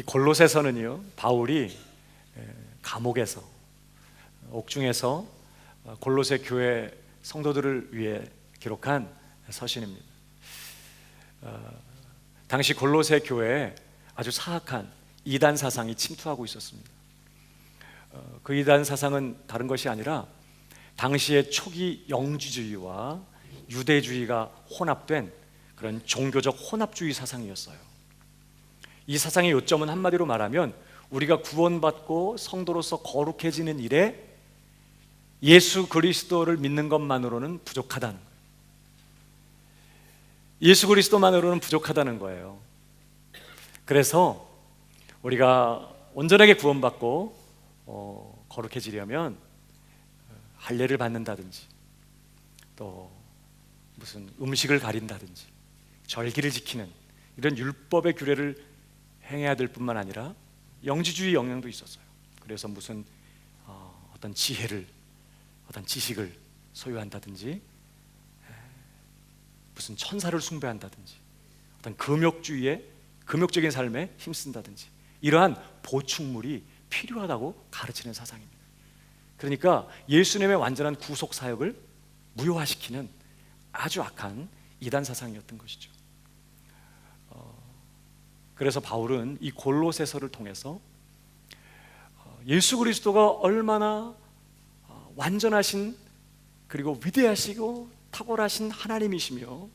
골로새서는요, 바울이 감옥에서, 옥중에서 골로새 교회 성도들을 위해 기록한 서신입니다. 당시 골로새 교회에 아주 사악한 이단 사상이 침투하고 있었습니다. 그 이단 사상은 다른 것이 아니라 당시의 초기 영지주의와 유대주의가 혼합된 그런 종교적 혼합주의 사상이었어요. 이 사상의 요점은 한마디로 말하면 우리가 구원받고 성도로서 거룩해지는 일에 예수 그리스도를 믿는 것만으로는 부족하다는 거예요. 예수 그리스도만으로는 부족하다는 거예요. 그래서 우리가 온전하게 구원받고 거룩해지려면 할례를 받는다든지, 또 무슨 음식을 가린다든지, 절기를 지키는 이런 율법의 규례를 행해야 될 뿐만 아니라 영지주의 영향도 있었어요. 그래서 무슨 어떤 지혜를, 어떤 지식을 소유한다든지, 무슨 천사를 숭배한다든지, 어떤 금욕적인 삶에 힘쓴다든지, 이러한 보충물이 필요하다고 가르치는 사상입니다. 그러니까 예수님의 완전한 구속 사역을 무효화시키는 아주 악한 이단 사상이었던 것이죠. 그래서 바울은 이 골로새서를 통해서 예수 그리스도가 얼마나 완전하신, 그리고 위대하시고 탁월하신 하나님이시며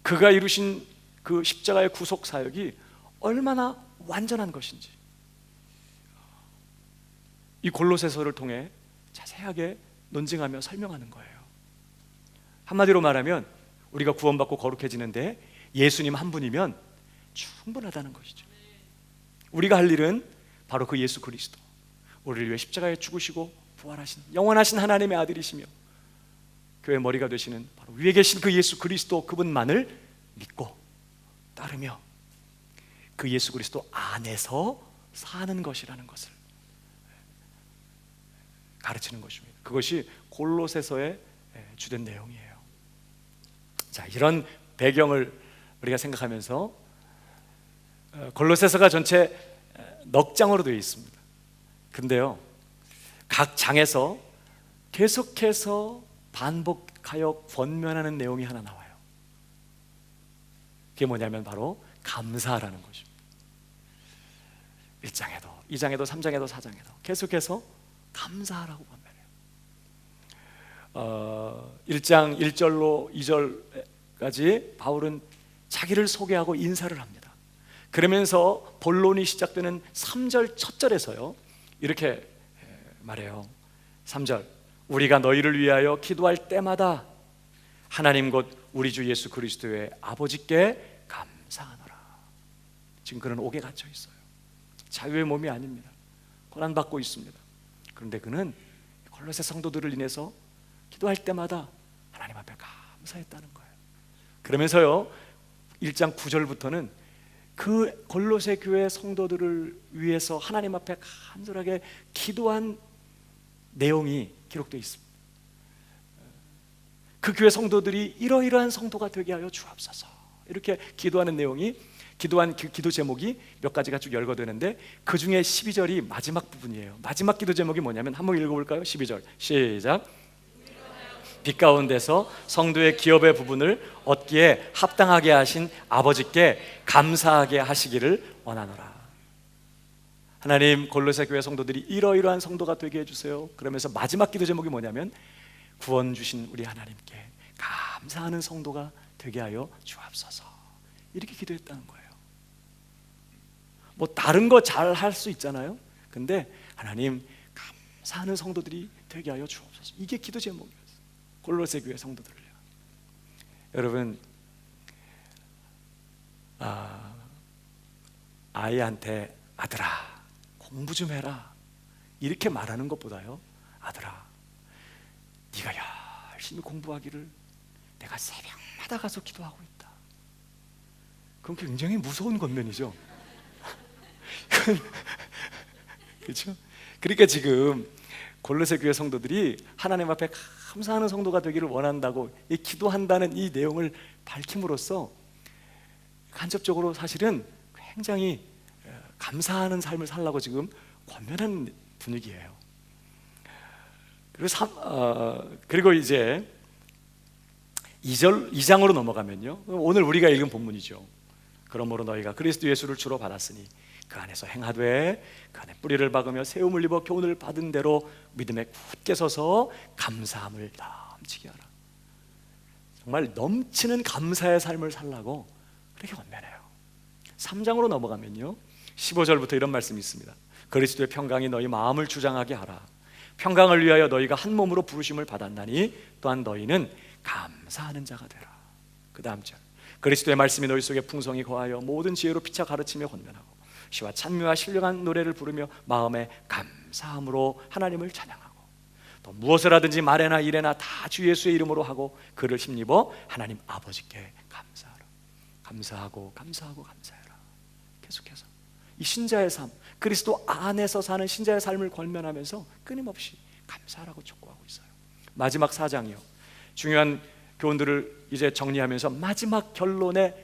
그가 이루신 그 십자가의 구속 사역이 얼마나 완전한 것인지, 이 골로새서를 통해 자세하게 논증하며 설명하는 거예요. 한마디로 말하면 우리가 구원받고 거룩해지는데 예수님 한 분이면 충분하다는 것이죠. 우리가 할 일은 바로 그 예수 그리스도, 우리를 위해 십자가에 죽으시고 부활하신 영원하신 하나님의 아들이시며 교회 머리가 되시는 바로 위에 계신 그 예수 그리스도, 그분만을 믿고 따르며 그 예수 그리스도 안에서 사는 것이라는 것을 가르치는 것입니다. 그것이 골로새서의 주된 내용이에요. 자, 이런 배경을 우리가 생각하면서 골로새서가 전체 넉 장으로 되어 있습니다. 근데요, 각 장에서 계속해서 반복하여 권면하는 내용이 하나 나와요. 그게 뭐냐면 바로 감사라는 것입니다. 1장에도 2장에도 3장에도 4장에도 계속해서 감사하라고 권면해요. 1장 1절로 2절까지 바울은 자기를 소개하고 인사를 합니다. 그러면서 본론이 시작되는 3절 첫 절에서요, 이렇게 말해요. 3절, 우리가 너희를 위하여 기도할 때마다 하나님 곧 우리 주 예수 그리스도의 아버지께 감사하노라. 지금 그는 옥에 갇혀 있어요. 자유의 몸이 아닙니다. 고난받고 있습니다. 그런데 그는 골로새 성도들을 인해서 기도할 때마다 하나님 앞에 감사했다는 거예요. 그러면서요, 1장 9절부터는 그 골로새 교회 성도들을 위해서 하나님 앞에 간절하게 기도한 내용이 기록되어 있습니다. 그 교회 성도들이 이러이러한 성도가 되게 하여 주옵소서, 이렇게 기도하는 내용이, 기도한 그 기도 제목이 몇 가지가 쭉 열거되는데 그 중에 12절이 마지막 부분이에요. 마지막 기도 제목이 뭐냐면 한번 읽어볼까요? 12절 시작. 빛 가운데서 성도의 기업의 부분을 얻기에 합당하게 하신 아버지께 감사하게 하시기를 원하노라. 하나님, 골로새 교회 성도들이 이러이러한 성도가 되게 해주세요. 그러면서 마지막 기도 제목이 뭐냐면 구원 주신 우리 하나님께 감사하는 성도가 되게 하여 주옵소서, 이렇게 기도했다는 거예요. 뭐 다른 거 잘 할 수 있잖아요. 근데 하나님, 감사하는 성도들이 되게 하여 주옵소서, 이게 기도 제목이었어요. 골로새 교회 성도들을요. 여러분, 아이한테 아들아 공부 좀 해라 이렇게 말하는 것보다요, 아들아 네가 열심히 공부하기를 내가 새벽마다 가서 기도하고 있다. 그건 굉장히 무서운 권면이죠. 그렇죠? 그러니까 지금 골로새 교회 성도들이 하나님 앞에 감사하는 성도가 되기를 원한다고 이 기도한다는 이 내용을 밝힘으로써 간접적으로 사실은 굉장히 감사하는 삶을 살라고 지금 권면하는 분위기예요. 그리고 이제 2장으로 넘어가면요, 오늘 우리가 읽은 본문이죠. 그러므로 너희가 그리스도 예수를 주로 받았으니 그 안에서 행하되 그 안에 뿌리를 박으며 세움을 입어 교훈을 받은 대로 믿음에 굳게 서서 감사함을 넘치게 하라. 정말 넘치는 감사의 삶을 살라고 그렇게 권면해요. 3장으로 넘어가면요, 15절부터 이런 말씀이 있습니다. 그리스도의 평강이 너희 마음을 주장하게 하라. 평강을 위하여 너희가 한 몸으로 부르심을 받았나니 또한 너희는 감사하는 자가 되라. 그 다음 절, 그리스도의 말씀이 너희 속에 풍성히 거하여 모든 지혜로 피차 가르치며 권면하고 시와 찬미와 신령한 노래를 부르며 마음에 감사함으로 하나님을 찬양하고 또 무엇을 하든지 말에나 일에나 다 주 예수의 이름으로 하고 그를 힘입어 하나님 아버지께 감사하라. 감사하고 감사하고 감사해라. 계속해서 이 신자의 삶, 그리스도 안에서 사는 신자의 삶을 권면하면서 끊임없이 감사하라고 촉구하고 있어요. 마지막 4장이요, 중요한 교훈들을 이제 정리하면서 마지막 결론의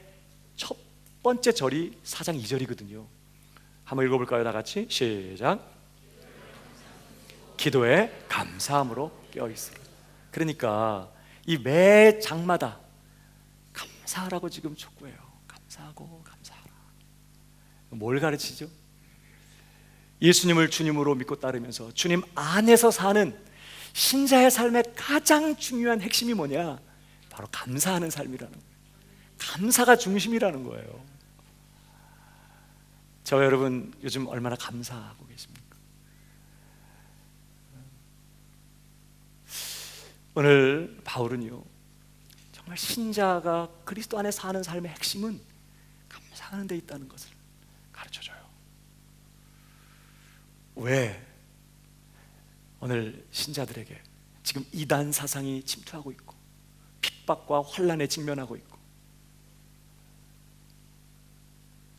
첫 번째 절이 4장 2절이거든요. 한번 읽어볼까요? 다 같이 시작. 기도에 감사함으로 깨어있으라. 그러니까 이 매 장마다 감사하라고 지금 촉구해요. 감사하고 감사하라. 뭘 가르치죠? 예수님을 주님으로 믿고 따르면서 주님 안에서 사는 신자의 삶의 가장 중요한 핵심이 뭐냐? 바로 감사하는 삶이라는 거예요. 감사가 중심이라는 거예요. 저와 여러분 요즘 얼마나 감사하고 계십니까? 오늘 바울은요, 정말 신자가 그리스도 안에 사는 삶의 핵심은 감사하는 데 있다는 것을 가르쳐줘요. 왜? 오늘 신자들에게 지금 이단 사상이 침투하고 있고 핍박과 환난에 직면하고 있고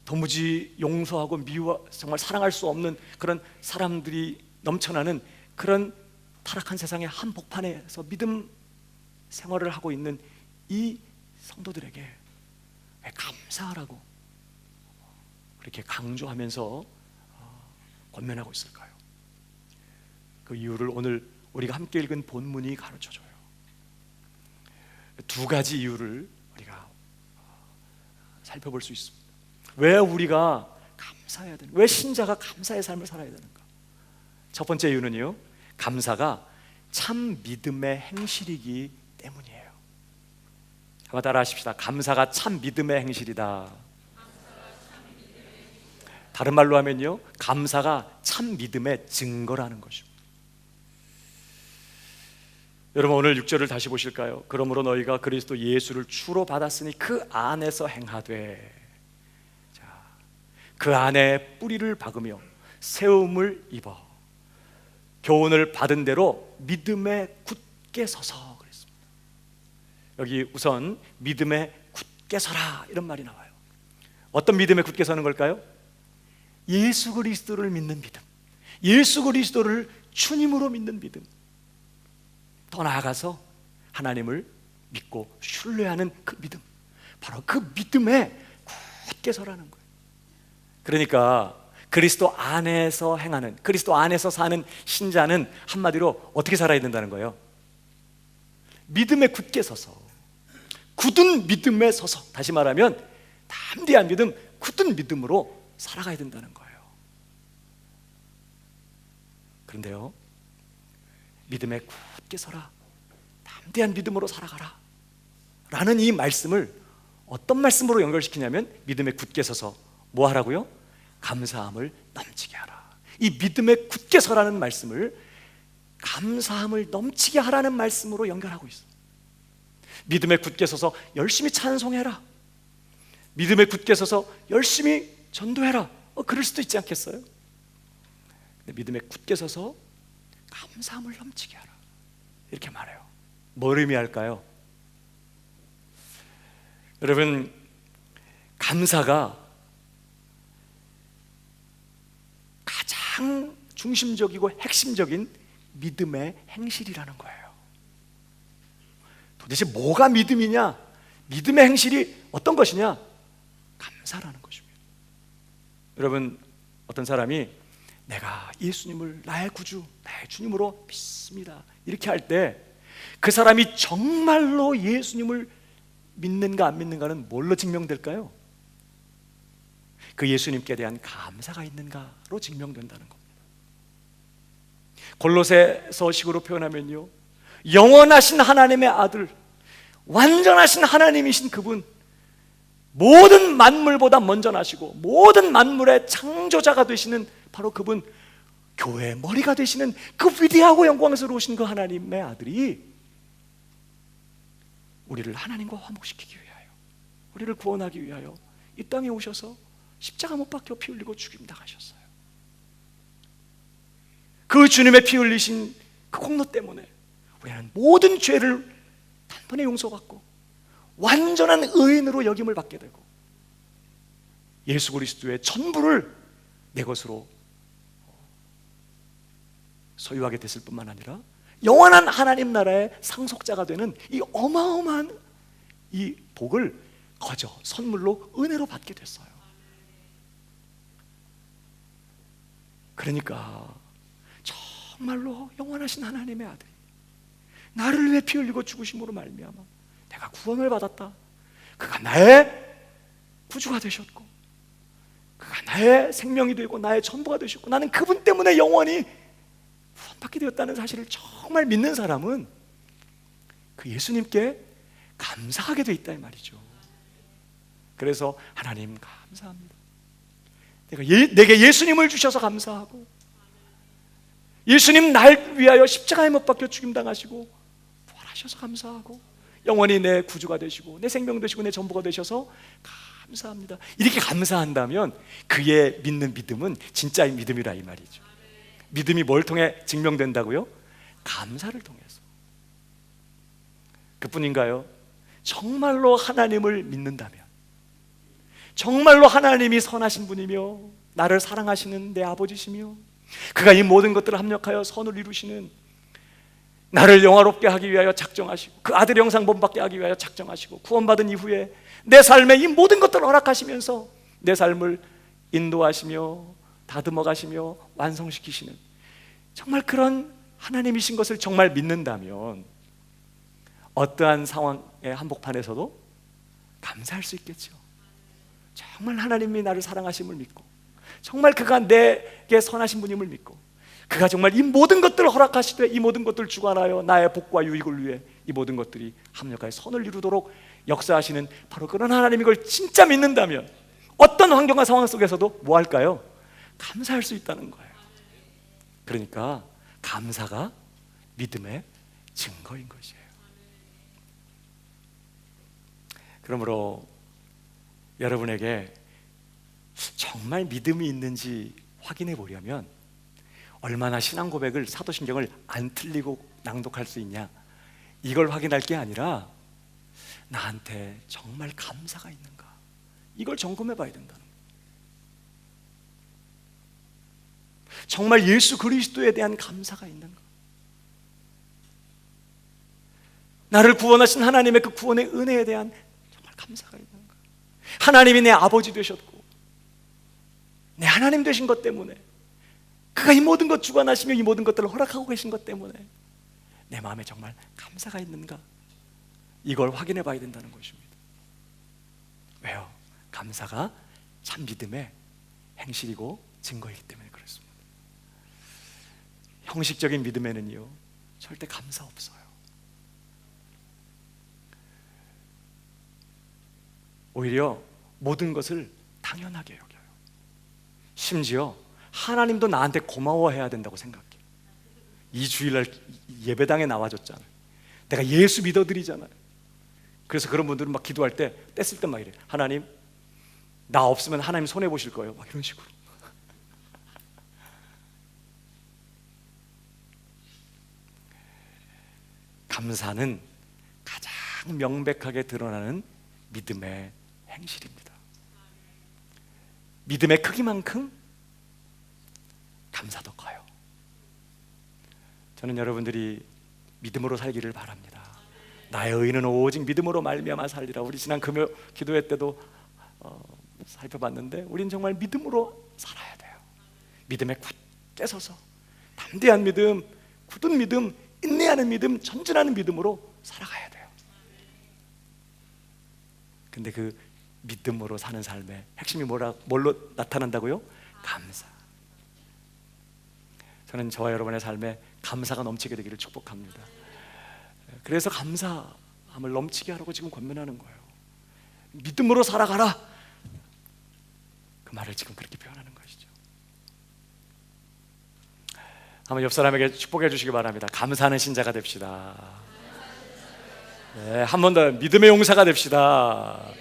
도무지 용서하고 정말 사랑할 수 없는 그런 사람들이 넘쳐나는 그런 타락한 세상의 한복판에서 믿음 생활을 하고 있는 이 성도들에게 왜 감사하라고 그렇게 강조하면서 권면하고 있을까요? 그 이유를 오늘 우리가 함께 읽은 본문이 가르쳐줘요. 두 가지 이유를 우리가 살펴볼 수 있습니다. 왜 우리가 감사해야 되는가? 왜 신자가 감사의 삶을 살아야 되는가? 첫 번째 이유는요, 감사가 참 믿음의 행실이기 때문이에요. 한번 따라 하십시다. 감사가 참 믿음의 행실이다. 다른 말로 하면요, 감사가 참 믿음의 증거라는 것입니다. 여러분 오늘 6절을 다시 보실까요? 그러므로 너희가 그리스도 예수를 주로 받았으니 그 안에서 행하되, 그 안에 뿌리를 박으며 세움을 입어 교훈을 받은 대로 믿음에 굳게 서서 그랬습니다. 여기 우선 믿음에 굳게 서라 이런 말이 나와요. 어떤 믿음에 굳게 서는 걸까요? 예수 그리스도를 믿는 믿음, 예수 그리스도를 주님으로 믿는 믿음, 더 나아가서 하나님을 믿고 신뢰하는 그 믿음, 바로 그 믿음에 굳게 서라는 거예요. 그러니까 그리스도 안에서 행하는, 그리스도 안에서 사는 신자는 한마디로 어떻게 살아야 된다는 거예요? 믿음에 굳게 서서, 굳은 믿음에 서서, 다시 말하면 담대한 믿음, 굳은 믿음으로 살아가야 된다는 거예요. 그런데요, 믿음에 굳게 서라, 담대한 믿음으로 살아가라 라는 이 말씀을 어떤 말씀으로 연결시키냐면, 믿음에 굳게 서서 뭐 하라고요? 감사함을 넘치게 하라. 이 믿음에 굳게 서라는 말씀을 감사함을 넘치게 하라는 말씀으로 연결하고 있어. 믿음에 굳게 서서 열심히 찬송해라, 믿음에 굳게 서서 열심히 전도해라, 그럴 수도 있지 않겠어요? 근데 믿음에 굳게 서서 감사함을 넘치게 하라 이렇게 말해요. 뭘 의미할까요? 여러분, 감사가 가장 중심적이고 핵심적인 믿음의 행실이라는 거예요. 도대체 뭐가 믿음이냐? 믿음의 행실이 어떤 것이냐? 감사라는 것입니다. 여러분, 어떤 사람이 내가 예수님을 나의 구주, 나의 주님으로 믿습니다, 이렇게 할 때 그 사람이 정말로 예수님을 믿는가 안 믿는가는 뭘로 증명될까요? 그 예수님께 대한 감사가 있는가로 증명된다는 겁니다. 골로새서 식으로 표현하면요, 영원하신 하나님의 아들, 완전하신 하나님이신 그분, 모든 만물보다 먼저 나시고 모든 만물의 창조자가 되시는 바로 그분, 교회의 머리가 되시는 그 위대하고 영광스러우신 그 하나님의 아들이 우리를 하나님과 화목시키기 위하여, 우리를 구원하기 위하여 이 땅에 오셔서 십자가 못 박혀 피 흘리고 죽임당하셨어요. 그 주님의 피 흘리신 그 공로 때문에 우리는 모든 죄를 단번에 용서받고 완전한 의인으로 여김을 받게 되고 예수 그리스도의 전부를 내 것으로 소유하게 됐을 뿐만 아니라 영원한 하나님 나라의 상속자가 되는 이 어마어마한 이 복을 거저 선물로 은혜로 받게 됐어요. 그러니까 정말로 영원하신 하나님의 아들이 나를 위해 피 흘리고 죽으심으로 말미암아 내가 구원을 받았다, 그가 나의 구주가 되셨고 그가 나의 생명이 되고 나의 전부가 되셨고 나는 그분 때문에 영원히 구원받게 되었다는 사실을 정말 믿는 사람은 그 예수님께 감사하게 돼 있다 이 말이죠. 그래서 하나님 감사합니다, 내게 예수님을 주셔서 감사하고 예수님 날 위하여 십자가에 못 박혀 죽임당하시고 부활하셔서 감사하고 영원히 내 구주가 되시고 내 생명 되시고 내 전부가 되셔서 감사합니다. 이렇게 감사한다면 그의 믿는 믿음은 진짜의 믿음이라 이 말이죠. 믿음이 뭘 통해 증명된다고요? 감사를 통해서. 그뿐인가요? 정말로 하나님을 믿는다면, 정말로 하나님이 선하신 분이며 나를 사랑하시는 내 아버지시며 그가 이 모든 것들을 합력하여 선을 이루시는 나를 영화롭게 하기 위하여 작정하시고 그 아들의 형상 본받게 하기 위하여 작정하시고 구원받은 이후에 내 삶에 이 모든 것들을 허락하시면서 내 삶을 인도하시며 다듬어 가시며 완성시키시는 정말 그런 하나님이신 것을 정말 믿는다면 어떠한 상황의 한복판에서도 감사할 수 있겠죠. 정말 하나님이 나를 사랑하심을 믿고 정말 그가 내게 선하신 분임을 믿고 그가 정말 이 모든 것들을 허락하시되 이 모든 것들을 주관하여 나의 복과 유익을 위해 이 모든 것들이 합력하여 선을 이루도록 역사하시는 바로 그런 하나님, 이걸 진짜 믿는다면 어떤 환경과 상황 속에서도 뭐 할까요? 감사할 수 있다는 거예요. 그러니까 감사가 믿음의 증거인 것이에요. 그러므로 여러분에게 정말 믿음이 있는지 확인해 보려면 얼마나 신앙 고백을, 사도신경을 안 틀리고 낭독할 수 있냐, 이걸 확인할 게 아니라 나한테 정말 감사가 있는가, 이걸 점검해 봐야 된다는 거예요. 정말 예수 그리스도에 대한 감사가 있는가, 나를 구원하신 하나님의 그 구원의 은혜에 대한 정말 감사가 있는가, 하나님이 내 아버지 되셨고 내 하나님 되신 것 때문에 그가 이 모든 것 주관하시며 이 모든 것들을 허락하고 계신 것 때문에 내 마음에 정말 감사가 있는가, 이걸 확인해 봐야 된다는 것입니다. 왜요? 감사가 참 믿음의 행실이고 증거이기 때문에 그렇습니다. 형식적인 믿음에는요 절대 감사 없어요. 오히려 모든 것을 당연하게 여겨요. 심지어 하나님도 나한테 고마워해야 된다고 생각해. 이 주일날 예배당에 나와줬잖아요. 내가 예수 믿어드리잖아요. 그래서 그런 분들은 막 기도할 때 뗐을 때 막 이래. 하나님, 나 없으면 하나님 손해 보실 거예요. 막 이런 식으로. 감사는 가장 명백하게 드러나는 믿음의 행실입니다. 믿음의 크기만큼 감사도 커요. 저는 여러분들이 믿음으로 살기를 바랍니다. 나의 의는 오직 믿음으로 말미암아 살리라. 우리 지난 금요 기도회 때도 살펴봤는데 우린 정말 믿음으로 살아야 돼요. 믿음에 굳게 서서 담대한 믿음, 굳은 믿음, 인내하는 믿음, 전진하는 믿음으로 살아가야 돼요. 근데 그 믿음으로 사는 삶의 핵심이 뭘로 나타난다고요? 감사. 저는 저와 여러분의 삶에 감사가 넘치게 되기를 축복합니다. 그래서 감사함을 넘치게 하라고 지금 권면하는 거예요. 믿음으로 살아가라, 그 말을 지금 그렇게 표현하는 것이죠. 한번 옆 사람에게 축복해 주시기 바랍니다. 감사하는 신자가 됩시다. 네, 한 번 더 믿음의 용사가 됩시다.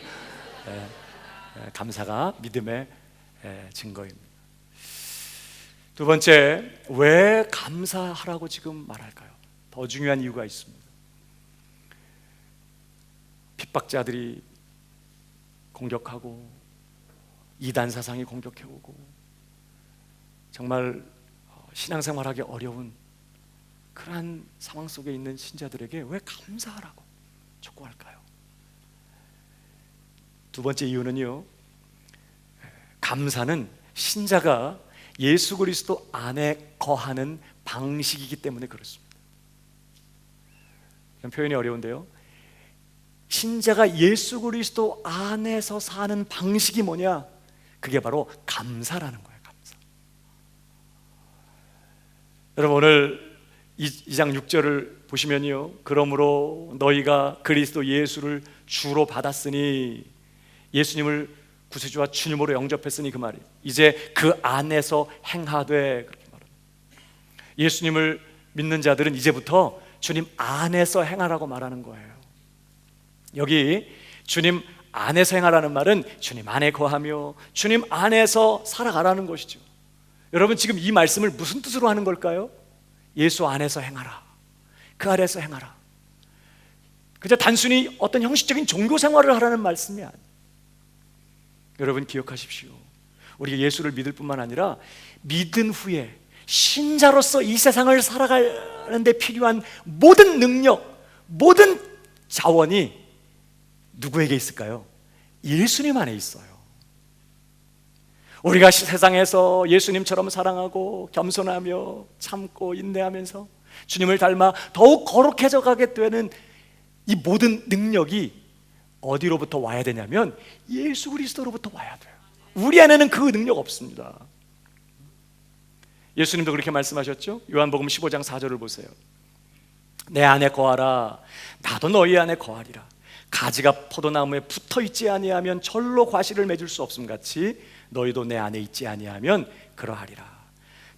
네, 감사가 믿음의 증거입니다. 두 번째, 왜 감사하라고 지금 말할까요? 더 중요한 이유가 있습니다. 핍박자들이 공격하고 이단 사상이 공격해오고 정말 신앙생활하기 어려운 그러한 상황 속에 있는 신자들에게 왜 감사하라고 촉구할까요? 두 번째 이유는요, 감사는 신자가 예수 그리스도 안에 거하는 방식이기 때문에 그렇습니다. 표현이 어려운데요, 신자가 예수 그리스도 안에서 사는 방식이 뭐냐? 그게 바로 감사라는 거예요. 감사. 여러분, 오늘 2장 6절을 보시면요, 그러므로 너희가 그리스도 예수를 주로 받았으니, 예수님을 구세주와 주님으로 영접했으니, 그 말이에요. 이제 그 안에서 행하되, 그렇게 말합니다. 예수님을 믿는 자들은 이제부터 주님 안에서 행하라고 말하는 거예요. 여기 주님 안에서 행하라는 말은 주님 안에 거하며 주님 안에서 살아가라는 것이죠. 여러분, 지금 이 말씀을 무슨 뜻으로 하는 걸까요? 예수 안에서 행하라, 그 안에서 행하라. 그저 단순히 어떤 형식적인 종교 생활을 하라는 말씀이 아니에요. 여러분, 기억하십시오. 우리가 예수를 믿을 뿐만 아니라 믿은 후에 신자로서 이 세상을 살아가는 데 필요한 모든 능력, 모든 자원이 누구에게 있을까요? 예수님 안에 있어요. 우리가 세상에서 예수님처럼 사랑하고 겸손하며 참고 인내하면서 주님을 닮아 더욱 거룩해져 가게 되는 이 모든 능력이 어디로부터 와야 되냐면 예수 그리스도로부터 와야 돼요. 우리 안에는 그 능력 없습니다. 예수님도 그렇게 말씀하셨죠? 요한복음 15장 4절을 보세요. 내 안에 거하라, 나도 너희 안에 거하리라. 가지가 포도나무에 붙어있지 아니하면 절로 과실을 맺을 수 없음 같이 너희도 내 안에 있지 아니하면 그러하리라.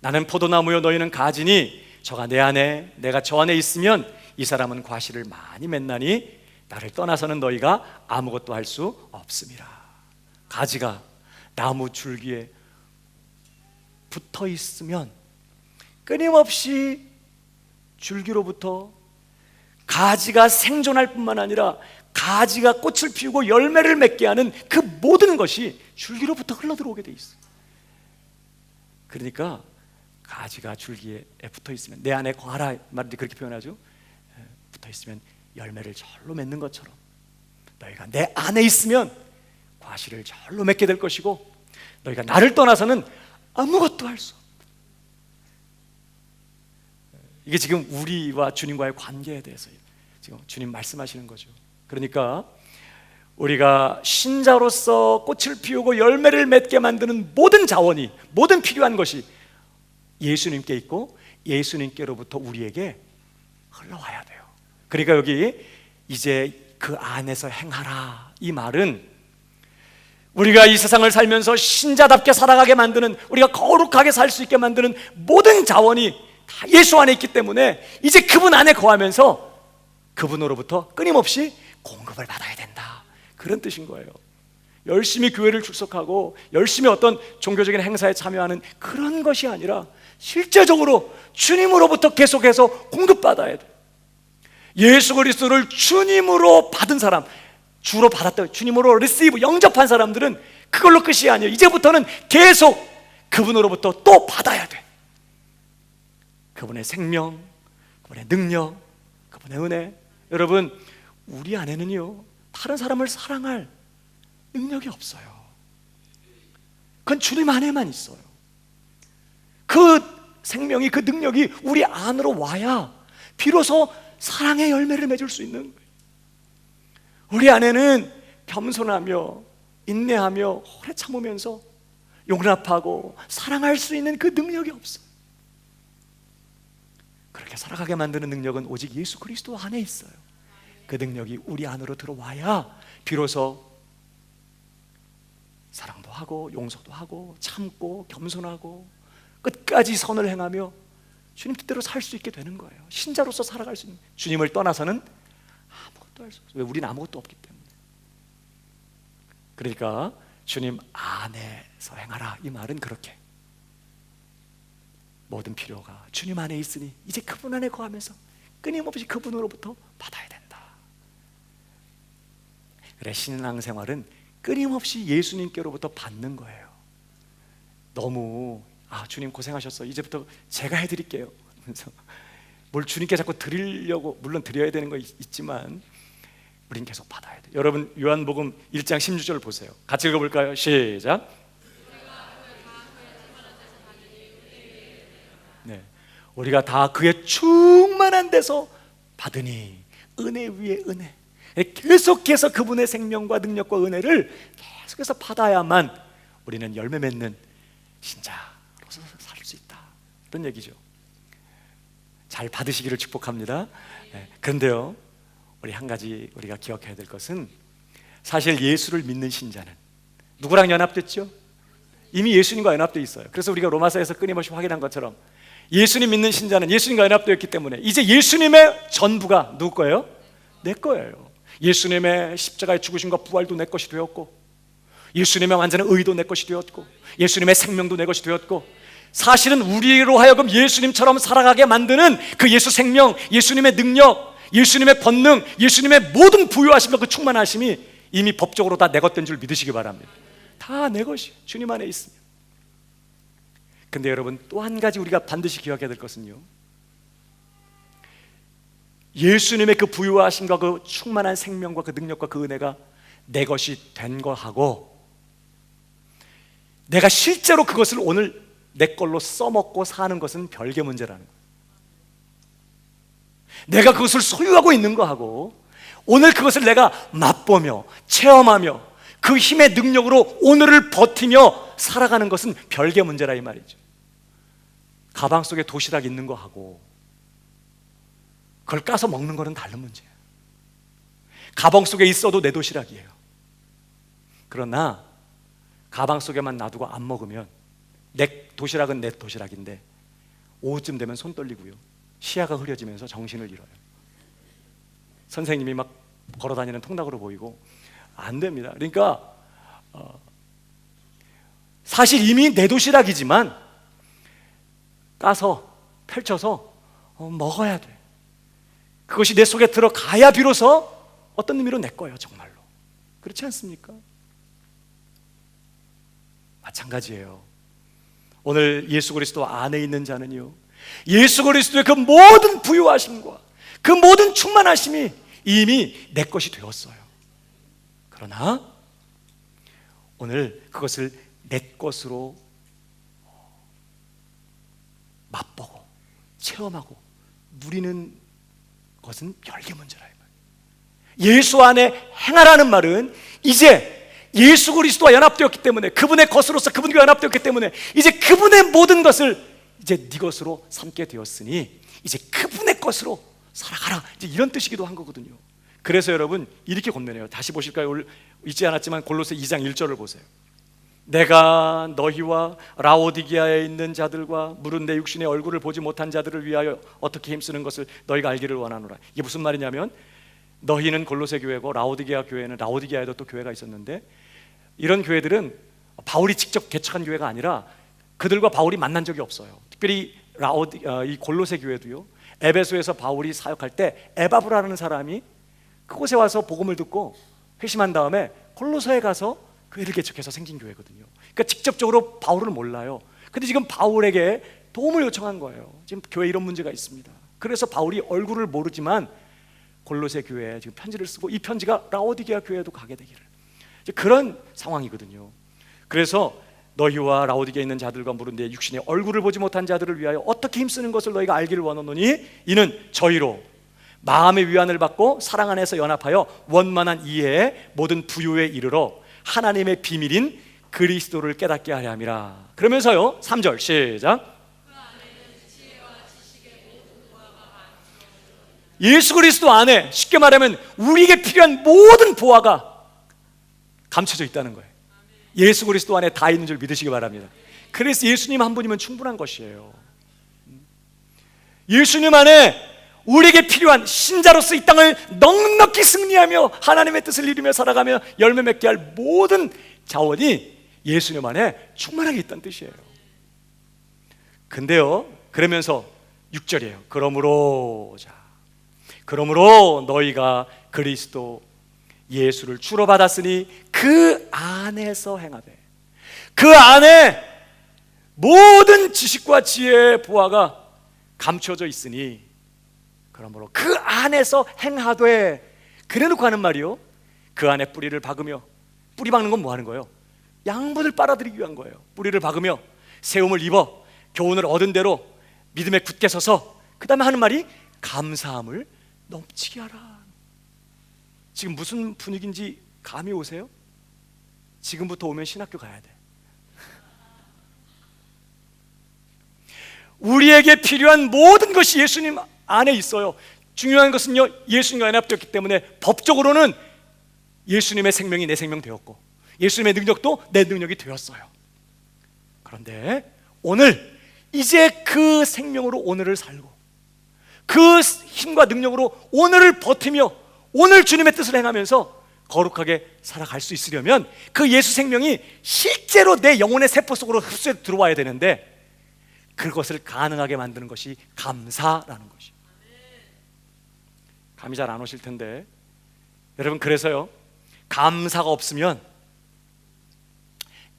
나는 포도나무요 너희는 가지니 저가 내 안에 내가 저 안에 있으면 이 사람은 과실을 많이 맺나니 나를 떠나서는 너희가 아무것도 할 수 없음이라. 가지가 나무 줄기에 붙어있으면 끊임없이 줄기로부터 가지가 생존할 뿐만 아니라 가지가 꽃을 피우고 열매를 맺게 하는 그 모든 것이 줄기로부터 흘러들어오게 돼 있어요. 그러니까 가지가 줄기에 붙어있으면, 내 안에 거하라 말인데 그렇게 표현하죠. 붙어있으면 열매를 절로 맺는 것처럼 너희가 내 안에 있으면 과실을 절로 맺게 될 것이고 너희가 나를 떠나서는 아무것도 할 수 없다. 이게 지금 우리와 주님과의 관계에 대해서 지금 주님 말씀하시는 거죠. 그러니까 우리가 신자로서 꽃을 피우고 열매를 맺게 만드는 모든 자원이, 모든 필요한 것이 예수님께 있고 예수님께로부터 우리에게 흘러와야 돼요. 그러니까 여기 이제 그 안에서 행하라, 이 말은 우리가 이 세상을 살면서 신자답게 살아가게 만드는, 우리가 거룩하게 살 수 있게 만드는 모든 자원이 다 예수 안에 있기 때문에 이제 그분 안에 거하면서 그분으로부터 끊임없이 공급을 받아야 된다, 그런 뜻인 거예요. 열심히 교회를 출석하고 열심히 어떤 종교적인 행사에 참여하는 그런 것이 아니라 실제적으로 주님으로부터 계속해서 공급받아야 돼. 예수 그리스도를 주님으로 받은 사람, 주로 받았다, 주님으로 리시브, 영접한 사람들은 그걸로 끝이 아니에요. 이제부터는 계속 그분으로부터 또 받아야 돼. 그분의 생명, 그분의 능력, 그분의 은혜. 여러분, 우리 안에는요 다른 사람을 사랑할 능력이 없어요. 그건 주님 안에만 있어요. 그 생명이, 그 능력이 우리 안으로 와야 비로소 사랑의 열매를 맺을 수 있는 거예요. 우리 안에는 겸손하며 인내하며 오래 참으면서 용납하고 사랑할 수 있는 그 능력이 없어요. 그렇게 살아가게 만드는 능력은 오직 예수 그리스도 안에 있어요. 그 능력이 우리 안으로 들어와야 비로소 사랑도 하고 용서도 하고 참고 겸손하고 끝까지 선을 행하며 주님 뜻대로 살 수 있게 되는 거예요. 신자로서 살아갈 수 있는, 주님을 떠나서는 아무것도 할 수 없어요. 왜? 우리는 아무것도 없기 때문에. 그러니까 주님 안에서 행하라, 이 말은 그렇게 모든 필요가 주님 안에 있으니 이제 그분 안에 거하면서 끊임없이 그분으로부터 받아야 된다. 그래, 신앙생활은 끊임없이 예수님께로부터 받는 거예요. 너무 주님 고생하셨어, 이제부터 제가 해드릴게요 그래서 뭘 주님께 자꾸 드리려고, 물론 드려야 되는 거 있지만 우린 계속 받아야 돼요. 여러분 요한복음 1장 16절 보세요. 같이 읽어볼까요? 시작. 네, 우리가 다 그의 충만한 데서 받으니 은혜 위에 은혜. 계속해서 그분의 생명과 능력과 은혜를 계속해서 받아야만 우리는 열매 맺는 신자로서 살 수 있다, 이런 얘기죠. 잘 받으시기를 축복합니다. 네, 그런데요, 우리 한 가지 우리가 기억해야 될 것은, 사실 예수를 믿는 신자는 누구랑 연합됐죠? 이미 예수님과 연합되어 있어요. 그래서 우리가 로마서에서 끊임없이 확인한 것처럼 예수님 믿는 신자는 예수님과 연합되었기 때문에 이제 예수님의 전부가 누구 거예요? 내 거예요. 예수님의 십자가의 죽으심과 부활도 내 것이 되었고, 예수님의 완전한 의도 내 것이 되었고, 예수님의 생명도 내 것이 되었고, 사실은 우리로 하여금 예수님처럼 살아가게 만드는 그 예수 생명, 예수님의 능력, 예수님의 권능, 예수님의 모든 부유하심과 그 충만하심이 이미 법적으로 다 내 것된 줄 믿으시기 바랍니다. 다 내 것이 주님 안에 있습니다. 근데 여러분, 또 한 가지 우리가 반드시 기억해야 될 것은요, 예수님의 그 부유하심과 그 충만한 생명과 그 능력과 그 은혜가 내 것이 된 거하고, 내가 실제로 그것을 오늘 내 걸로 써먹고 사는 것은 별개 문제라는 거예요. 내가 그것을 소유하고 있는 거하고, 오늘 그것을 내가 맛보며 체험하며 그 힘의 능력으로 오늘을 버티며 살아가는 것은 별개 문제라, 이 말이죠. 가방 속에 도시락 있는 거하고 그걸 까서 먹는 거는 다른 문제예요. 가방 속에 있어도 내 도시락이에요. 그러나 가방 속에만 놔두고 안 먹으면 내 도시락은 내 도시락인데 오후쯤 되면 손 떨리고요, 시야가 흐려지면서 정신을 잃어요. 선생님이 막 걸어다니는 통닭으로 보이고 안 됩니다. 그러니까 사실 이미 내 도시락이지만 까서 펼쳐서 먹어야 돼. 그것이 내 속에 들어가야 비로소 어떤 의미로 내 거예요, 정말로. 그렇지 않습니까? 마찬가지예요. 오늘 예수 그리스도 안에 있는 자는요, 예수 그리스도의 그 모든 부유하심과 그 모든 충만하심이 이미 내 것이 되었어요. 그러나 오늘 그것을 내 것으로 맛보고 체험하고 누리는 것은 별개 문제라, 이 말이에요. 예수 안에 행하라는 말은 이제 예수 그리스도와 연합되었기 때문에, 그분의 것으로서 그분과 연합되었기 때문에 이제 그분의 모든 것을 이제 네 것으로 삼게 되었으니 이제 그분의 것으로 살아가라, 이제 이런 뜻이기도 한 거거든요. 그래서 여러분 이렇게 권면해요. 다시 보실까요? 잊지 않았지만 골로새 2장 1절을 보세요. 내가 너희와 라오디게아에 있는 자들과 무른 내 육신의 얼굴을 보지 못한 자들을 위하여 어떻게 힘쓰는 것을 너희가 알기를 원하노라. 이게 무슨 말이냐면, 너희는 골로새 교회고 라오디게아 교회는, 라오디게아에도 또 교회가 있었는데, 이런 교회들은 바울이 직접 개척한 교회가 아니라 그들과 바울이 만난 적이 없어요. 특별히 이 골로새 교회도요, 에베소에서 바울이 사역할 때 에바브라는 사람이 그곳에 와서 복음을 듣고 회심한 다음에 골로새에 가서 교회를 개척해서 생긴 교회거든요. 그러니까 직접적으로 바울을 몰라요. 근데 지금 바울에게 도움을 요청한 거예요. 지금 교회 이런 문제가 있습니다. 그래서 바울이 얼굴을 모르지만 골로새 교회에 지금 편지를 쓰고, 이 편지가 라오디게아 교회에도 가게 되기를, 그런 상황이거든요. 그래서 너희와 라오디게에 있는 자들과 물은데 육신의 얼굴을 보지 못한 자들을 위하여 어떻게 힘쓰는 것을 너희가 알기를 원하노니 이는 저희로 마음의 위안을 받고 사랑 안에서 연합하여 원만한 이해에 모든 부요에 이르러 하나님의 비밀인 그리스도를 깨닫게 하려 함이라. 그러면서요 3절 시작. 예수 그리스도 안에 쉽게 말하면 우리에게 필요한 모든 보화가 감춰져 있다는 거예요. 예수 그리스도 안에 다 있는 줄 믿으시기 바랍니다. 그래서 예수님 한 분이면 충분한 것이에요. 예수님 안에 우리에게 필요한 신자로서 이 땅을 넉넉히 승리하며 하나님의 뜻을 이루며 살아가며 열매 맺게 할 모든 자원이 예수님 안에 충만하게 있다는 뜻이에요. 근데요 그러면서 6절이에요. 그러므로 너희가 그리스도 예수를 주로 받았으니 그 안에서 행하되 그 안에 모든 지식과 지혜의 보화가 감춰져 있으니 그러므로 그 안에서 행하되. 그래놓고 하는 말이요 그 안에 뿌리를 박으며, 뿌리 박는 건 뭐 하는 거예요? 양분을 빨아들이기 위한 거예요. 뿌리를 박으며 세움을 입어 교훈을 얻은 대로 믿음에 굳게 서서 그 다음에 하는 말이 감사함을 넘치게 하라. 지금 무슨 분위기인지 감이 오세요? 지금부터 오면 신학교 가야 돼. 우리에게 필요한 모든 것이 예수님 안에 있어요. 중요한 것은요 예수님과 연합되었기 때문에 법적으로는 예수님의 생명이 내 생명 되었고 예수님의 능력도 내 능력이 되었어요. 그런데 오늘 이제 그 생명으로 오늘을 살고 그 힘과 능력으로 오늘을 버티며 오늘 주님의 뜻을 행하면서 거룩하게 살아갈 수 있으려면 그 예수 생명이 실제로 내 영혼의 세포 속으로 흡수해 들어와야 되는데 그것을 가능하게 만드는 것이 감사라는 것이에요. 감이 잘 안 오실 텐데 여러분, 그래서요 감사가 없으면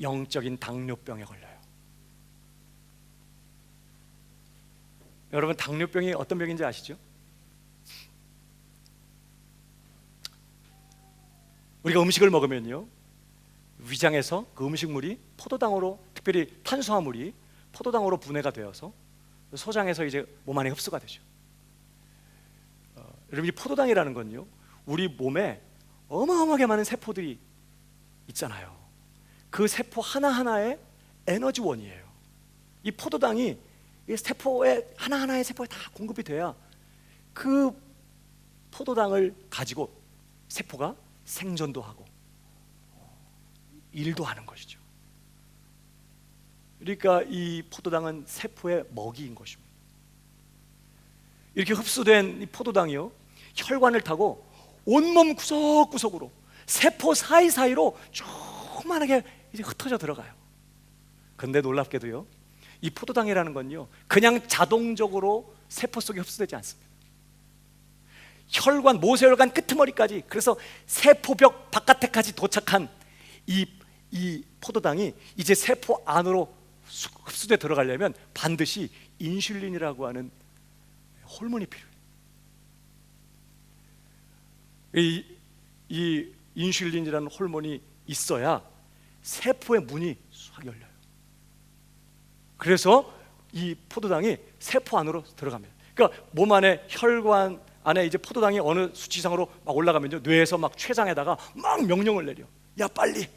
영적인 당뇨병에 걸려요. 여러분, 당뇨병이 어떤 병인지 아시죠? 우리가 음식을 먹으면요 위장에서 그 음식물이 포도당으로, 특별히 탄수화물이 포도당으로 분해가 되어서 소장에서 이제 몸 안에 흡수가 되죠. 여러분, 이 포도당이라는 건요 우리 몸에 어마어마하게 많은 세포들이 있잖아요. 그 세포 하나하나의 에너지원이에요. 이 포도당이 이 세포에 하나하나의 세포에 다 공급이 돼야 그 포도당을 가지고 세포가 생존도 하고 일도 하는 것이죠. 그러니까 이 포도당은 세포의 먹이인 것입니다. 이렇게 흡수된 이 포도당이요 혈관을 타고 온몸 구석구석으로 세포 사이사이로 조그만하게 이제 흩어져 들어가요. 근데 놀랍게도요 이 포도당이라는 건요 그냥 자동적으로 세포 속에 흡수되지 않습니다. 혈관, 모세혈관 끄트머리까지, 그래서 세포벽 바깥에까지 도착한 이 포도당이 이제 세포 안으로 흡수돼 들어가려면 반드시 인슐린이라고 하는 호르몬이 필요해요. 이 인슐린이라는 호르몬이 있어야 세포의 문이 싹 열려요. 그래서 이 포도당이 세포 안으로 들어갑니다. 그러니까 몸 안에 혈관 안에 이제 포도당이 어느 수치 이상으로 막 올라가면요 뇌에서 막 췌장에다가 막 명령을 내려. 야, 빨리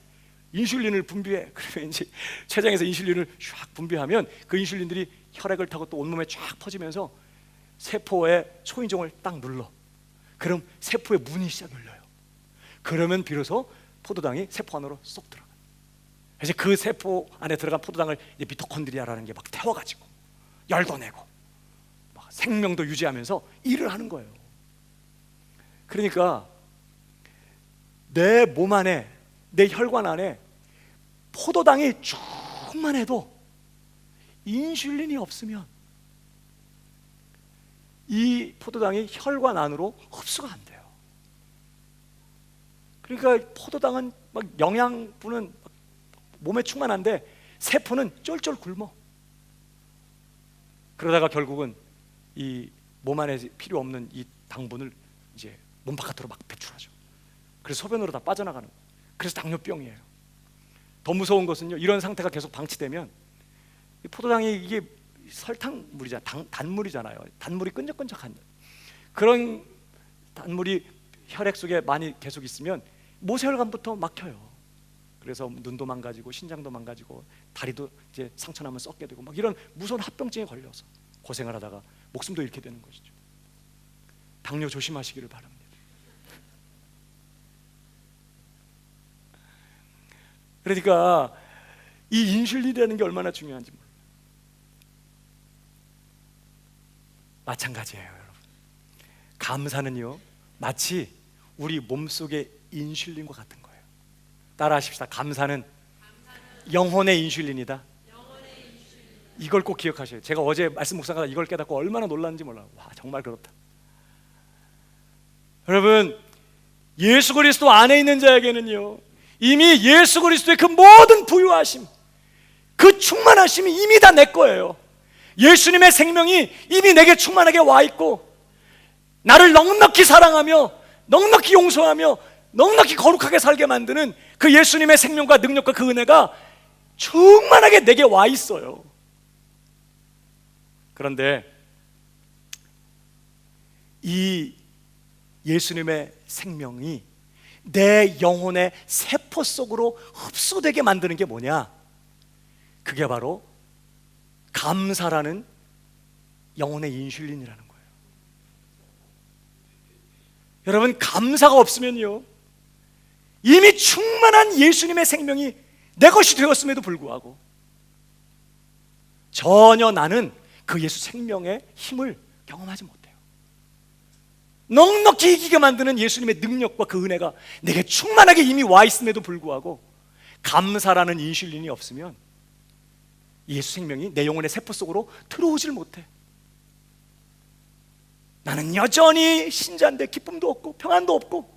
인슐린을 분비해. 그러면 이제 췌장에서 인슐린을 쫙 분비하면 그 인슐린들이 혈액을 타고 또 온몸에 쫙 퍼지면서 세포의 초인종을 딱 눌러. 그럼 세포의 문이 시작 열려요. 그러면 비로소 포도당이 세포 안으로 쏙 들어가. 그래서 그 세포 안에 들어간 포도당을 미토콘드리아라는 게 막 태워가지고 열도 내고 막 생명도 유지하면서 일을 하는 거예요. 그러니까 내 몸 안에, 내 혈관 안에 포도당이 조금만 해도 인슐린이 없으면 이 포도당이 혈관 안으로 흡수가 안 돼요. 그러니까 포도당은 막 영양분은 몸에 충만한데 세포는 쫄쫄 굶어. 그러다가 결국은 이 몸 안에 필요 없는 이 당분을 이제 몸 바깥으로 막 배출하죠. 그래서 소변으로 다 빠져나가는 거예요. 그래서 당뇨병이에요. 더 무서운 것은요, 이런 상태가 계속 방치되면 이 포도당이 이게 설탕물이잖아요. 단물이잖아요. 단물이 끈적끈적한 그런 단물이 혈액 속에 많이 계속 있으면 모세혈관부터 막혀요. 그래서 눈도 망가지고 신장도 망가지고 다리도 이제 상처 나면 썩게 되고 막 이런 무서운 합병증에 걸려서 고생을 하다가 목숨도 잃게 되는 것이죠. 당뇨 조심하시기를 바랍니다. 그러니까 이 인슐린이라는 게 얼마나 중요한지 몰라요. 마찬가지예요, 여러분. 감사는요, 마치 우리 몸속의 인슐린과 같은 거예요. 따라하십시다. 감사는 영혼의 인슐린이다. 이걸 꼭 기억하셔요. 제가 어제 말씀 묵상하다 이걸 깨닫고 얼마나 놀랐는지 몰라요. 와, 정말 그렇다. 여러분, 예수 그리스도 안에 있는 자에게는요, 이미 예수 그리스도의 그 모든 부유하심, 그 충만하심이 이미 다 내 거예요. 예수님의 생명이 이미 내게 충만하게 와 있고, 나를 넉넉히 사랑하며 넉넉히 용서하며 넉넉히 거룩하게 살게 만드는 그 예수님의 생명과 능력과 그 은혜가 충만하게 내게 와 있어요. 그런데 이 예수님의 생명이 내 영혼의 세포 속으로 흡수되게 만드는 게 뭐냐? 그게 바로 감사라는 영혼의 인슐린이라는 거예요. 여러분, 감사가 없으면요, 이미 충만한 예수님의 생명이 내 것이 되었음에도 불구하고 전혀 나는 그 예수 생명의 힘을 경험하지 못해요. 넉넉히 이기게 만드는 예수님의 능력과 그 은혜가 내게 충만하게 이미 와 있음에도 불구하고 감사라는 인슐린이 없으면 예수 생명이 내 영혼의 세포 속으로 들어오질 못해. 나는 여전히 신자인데 기쁨도 없고 평안도 없고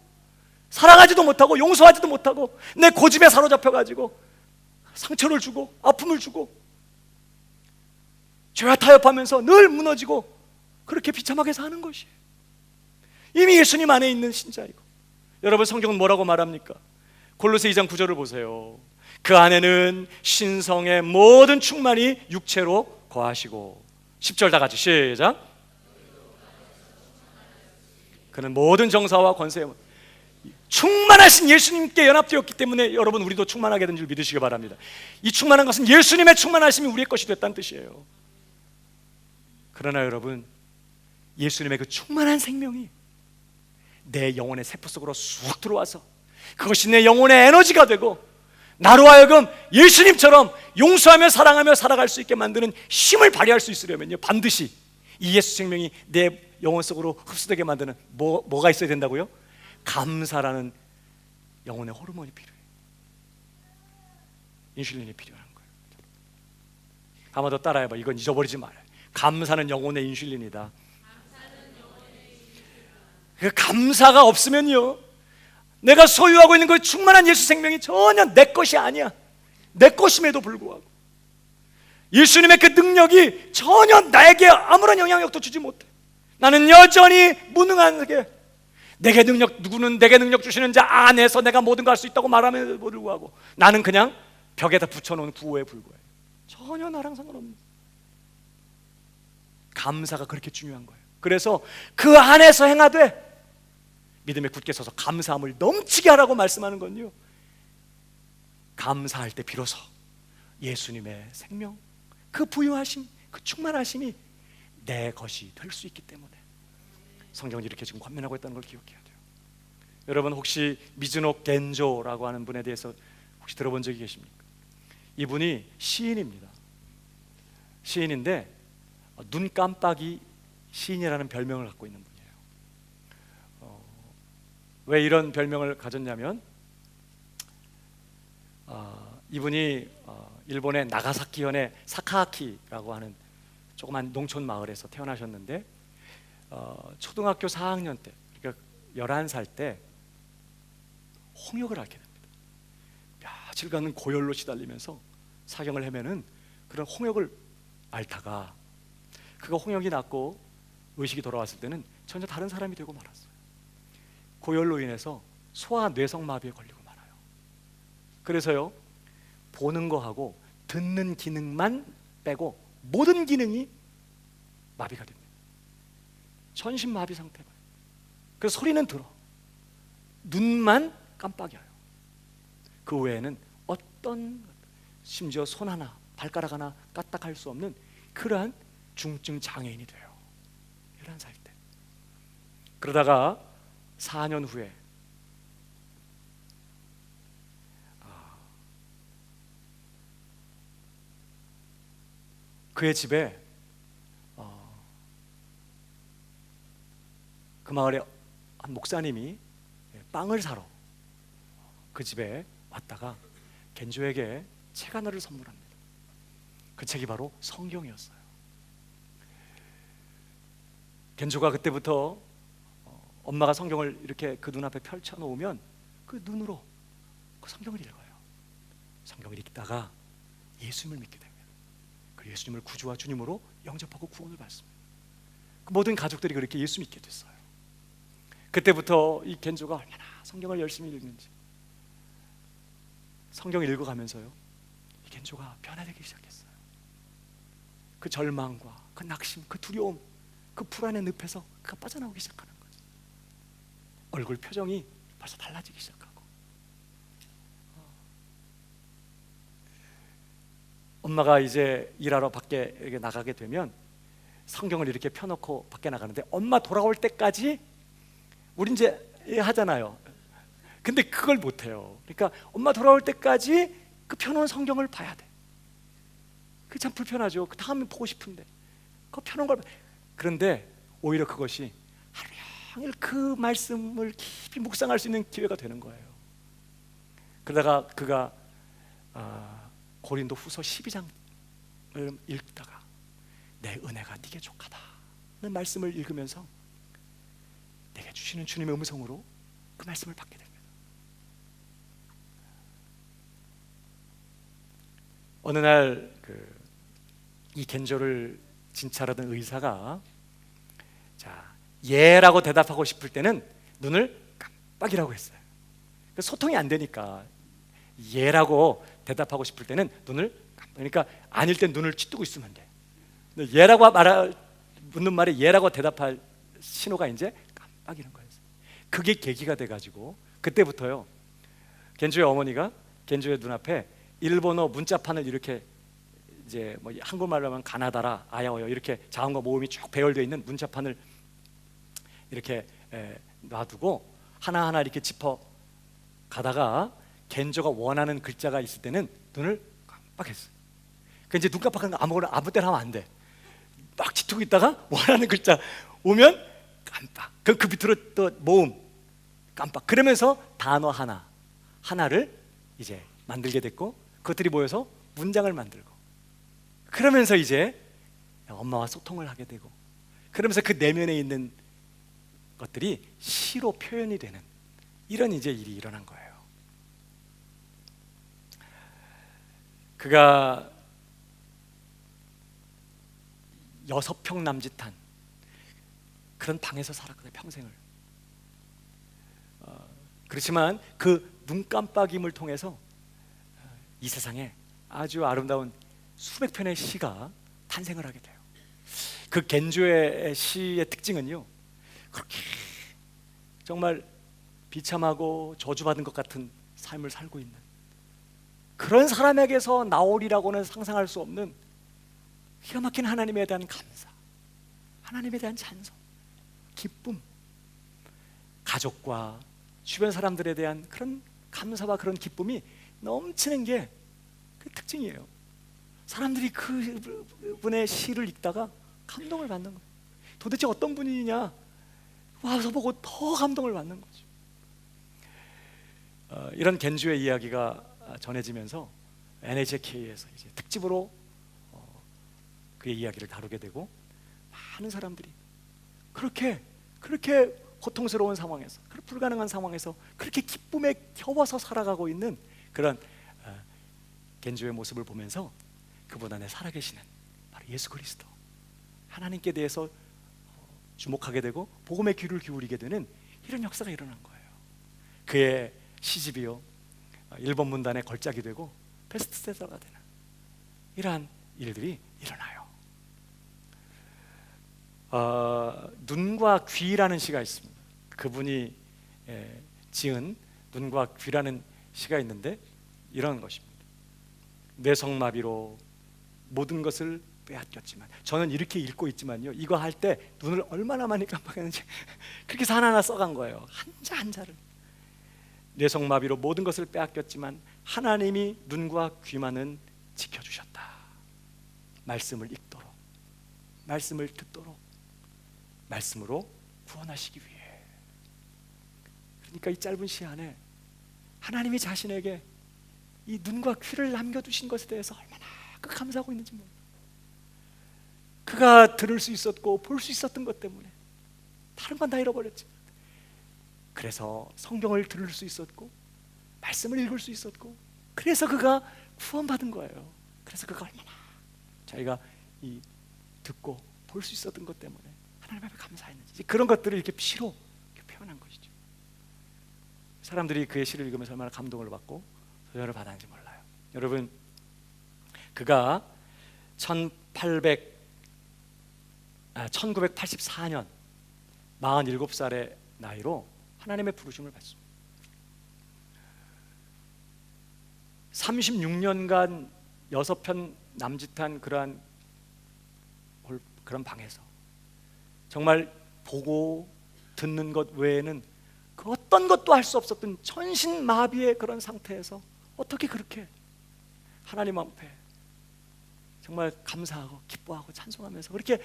사랑하지도 못하고 용서하지도 못하고 내 고집에 사로잡혀가지고 상처를 주고 아픔을 주고 죄와 타협하면서 늘 무너지고 그렇게 비참하게 사는 것이에요. 이미 예수님 안에 있는 신자이고. 여러분, 성경은 뭐라고 말합니까? 골로새 2장 9절을 보세요. 그 안에는 신성의 모든 충만이 육체로 거하시고. 10절 다 같이 시작. 그는 모든 정사와 권세에 충만하신 예수님께 연합되었기 때문에 여러분, 우리도 충만하게 된 줄 믿으시기 바랍니다. 이 충만한 것은 예수님의 충만하심이 우리의 것이 됐다는 뜻이에요. 그러나 여러분, 예수님의 그 충만한 생명이 내 영혼의 세포 속으로 쑥 들어와서 그것이 내 영혼의 에너지가 되고 나로 하여금 예수님처럼 용서하며 사랑하며 살아갈 수 있게 만드는 힘을 발휘할 수 있으려면요, 반드시 이 예수 생명이 내 영혼 속으로 흡수되게 만드는 뭐가 있어야 된다고요? 감사라는 영혼의 호르몬이 필요해요. 인슐린이 필요한 거예요. 한번 더 따라해봐. 이건 잊어버리지 말아요. 감사는 영혼의 인슐린이다. 그 감사가 없으면요, 내가 소유하고 있는 그 충만한 예수 생명이 전혀 내 것이 아니야. 내 것임에도 불구하고 예수님의 그 능력이 전혀 나에게 아무런 영향력도 주지 못해. 나는 여전히 무능하게 누구는 내게 능력 주시는 자 안에서 내가 모든 걸 할 수 있다고 말함에도 불구하고 나는 그냥 벽에다 붙여놓은 구호에 불과해. 전혀 나랑 상관없는. 감사가 그렇게 중요한 거예요. 그래서 그 안에서 행하되 믿음에 굳게 서서 감사함을 넘치게 하라고 말씀하는 건요, 감사할 때 비로소 예수님의 생명, 그 부유하심, 그 충만하심이 내 것이 될 수 있기 때문에 성경이 이렇게 지금 권면하고 있다는 걸 기억해야 돼요. 여러분, 혹시 미즈노 겐조라고 하는 분에 대해서 혹시 들어본 적이 계십니까? 이분이 시인입니다. 시인인데 눈 깜빡이 시인이라는 별명을 갖고 있는 분이에요. 왜 이런 별명을 가졌냐면 이분이 일본의 나가사키현의 사카하키라고 하는 조그만 농촌 마을에서 태어나셨는데 초등학교 4학년 때, 그러니까 11살 때 홍역을 앓게 됩니다. 며칠간은 고열로 시달리면서 사경을 헤매는 그런 홍역을 앓다가 그가 홍역이 낫고 의식이 돌아왔을 때는 전혀 다른 사람이 되고 말았어요. 고열로 인해서 소아 뇌성마비에 걸리고 말아요. 그래서요, 보는 거하고 듣는 기능만 빼고 모든 기능이 마비가 됩니다. 전신 마비 상태가. 그래서 소리는 들어, 눈만 깜빡여요. 그 외에는 어떤, 심지어 손 하나 발가락 하나 까딱할 수 없는 그러한 중증 장애인이 돼요. 11살 때. 그러다가 4년 후에 그의 집에 그 마을에 한 목사님이 빵을 사러 그 집에 왔다가 겐조에게 책 하나를 선물합니다. 그 책이 바로 성경이었어요. 겐조가 그때부터 엄마가 성경을 이렇게 그 눈앞에 펼쳐놓으면 그 눈으로 그 성경을 읽어요. 성경을 읽다가 예수님을 믿게 됩니다. 그 예수님을 구주와 주님으로 영접하고 구원을 받습니다. 그 모든 가족들이 그렇게 예수 믿게 됐어요. 그때부터 이 겐조가 얼마나 성경을 열심히 읽는지, 성경을 읽어가면서요, 이 겐조가 변화되기 시작했어요. 그 절망과 그 낙심, 그 두려움, 그 불안의 늪에서 그가 빠져나오기 시작하는 거죠. 얼굴 표정이 벌써 달라지기 시작하고, 엄마가 이제 일하러 밖에 이렇게 나가게 되면 성경을 이렇게 펴놓고 밖에 나가는데 엄마 돌아올 때까지 우리 이제 하잖아요. 근데 그걸 못해요. 그러니까 엄마 돌아올 때까지 그 펴놓은 성경을 봐야 돼. 그게 참 불편하죠. 그 다음에 보고 싶은데 그 펴놓은 걸. 그런데 오히려 그것이 하루 종일 그 말씀을 깊이 묵상할 수 있는 기회가 되는 거예요. 그러다가 그가 고린도 후서 12장을 읽다가 내 은혜가 네게 족하다는 말씀을 읽으면서 내게 주시는 주님의 음성으로 그 말씀을 받게 됩니다. 어느 날 이 겐조를 진찰하던 의사가 예라고 대답하고 싶을 때는 눈을 깜빡이라고 했어요. 소통이 안 되니까 예라고 대답하고 싶을 때는 눈을 깜빡. 그러니까 아닐 땐 눈을 찌뜨고 있으면 돼. 근데 예라고 묻는 말에 예라고 대답할 신호가 이제 깜빡이는 거예요. 그게 계기가 돼가지고 그때부터요, 겐조의 어머니가 겐조의 눈앞에 일본어 문자판을 이렇게 이제 뭐 한국말로 하면 가나다라, 아야오요 이렇게 자음과 모음이 쭉 배열되어 있는 문자판을 이렇게 놔두고 하나하나 이렇게 짚어 가다가 겐조가 원하는 글자가 있을 때는 눈을 깜빡했어요. 그 이제 눈 깜빡하는 거 아무 때나 하면 안 돼. 막 짚고 있다가 원하는 글자 오면 깜빡. 그 밑으로 또 모음 깜빡. 그러면서 단어 하나를 이제 만들게 됐고 그것들이 모여서 문장을 만들고, 그러면서 이제 엄마와 소통을 하게 되고, 그러면서 그 내면에 있는 것들이 시로 표현이 되는 이런 이제 일이 일어난 거예요. 그가 6평 남짓한 그런 방에서 살았거든요, 평생을. 그렇지만 그 눈 깜빡임을 통해서 이 세상에 아주 아름다운 수백 편의 시가 탄생을 하게 돼요. 그 겐조의 시의 특징은요, 그렇게 정말 비참하고 저주받은 것 같은 삶을 살고 있는 그런 사람에게서 나오리라고는 상상할 수 없는 기가 막힌 하나님에 대한 감사, 하나님에 대한 찬송, 기쁨, 가족과 주변 사람들에 대한 그런 감사와 그런 기쁨이 넘치는 게 그 특징이에요. 사람들이 그분의 시를 읽다가 감동을 받는 거예요. 도대체 어떤 분이냐 와서 보고 더 감동을 받는 거죠. 이런 겐조의 이야기가 전해지면서 NHK에서 이제 특집으로 그의 이야기를 다루게 되고, 많은 사람들이 그렇게 고통스러운 상황에서, 그렇게 불가능한 상황에서 그렇게 기쁨에 겨워서 살아가고 있는 그런 겐조의 모습을 보면서 그분 안에 살아계시는 바로 예수 그리스도, 하나님께 대해서 주목하게 되고 복음의 귀를 기울이게 되는 이런 역사가 일어난 거예요. 그의 시집이요, 일본 문단의 걸작이 되고 베스트셀러가 되는 이러한 일들이 일어나요. 눈과 귀라는 시가 있습니다. 그분이 지은 눈과 귀라는 시가 있는데 이런 것입니다. 뇌성마비로 모든 것을 빼앗겼지만, 저는 이렇게 읽고 있지만요, 이거 할 때 눈을 얼마나 많이 깜빡했는지 그렇게 해서 하나하나 써간 거예요. 한자 한자를. 뇌성마비로 모든 것을 빼앗겼지만 하나님이 눈과 귀만은 지켜주셨다. 말씀을 읽도록, 말씀을 듣도록, 말씀으로 구원하시기 위해. 그러니까 이 짧은 시 안에 하나님이 자신에게 이 눈과 귀를 남겨두신 것에 대해서 얼마나 감사하고 있는지 몰라요. 그가 들을 수 있었고 볼 수 있었던 것 때문에 다른 건 다 잃어버렸지. 그래서 성경을 들을 수 있었고 말씀을 읽을 수 있었고, 그래서 그가 구원받은 거예요. 그래서 그가 얼마나 자기가 이 듣고 볼 수 있었던 것 때문에 하나님 앞에 감사했는지, 그런 것들을 이렇게 시로 이렇게 표현한 것이죠. 사람들이 그의 시를 읽으면서 얼마나 감동을 받고 소열을 받았는지 몰라요. 여러분, 그가 1984년 47살의 나이로 하나님의 부르심을 받습니다. 36년간 6편 남짓한 그런 방에서 정말 보고 듣는 것 외에는 그 어떤 것도 할 수 없었던 전신마비의 그런 상태에서 어떻게 그렇게 하나님 앞에 정말 감사하고 기뻐하고 찬송하면서 그렇게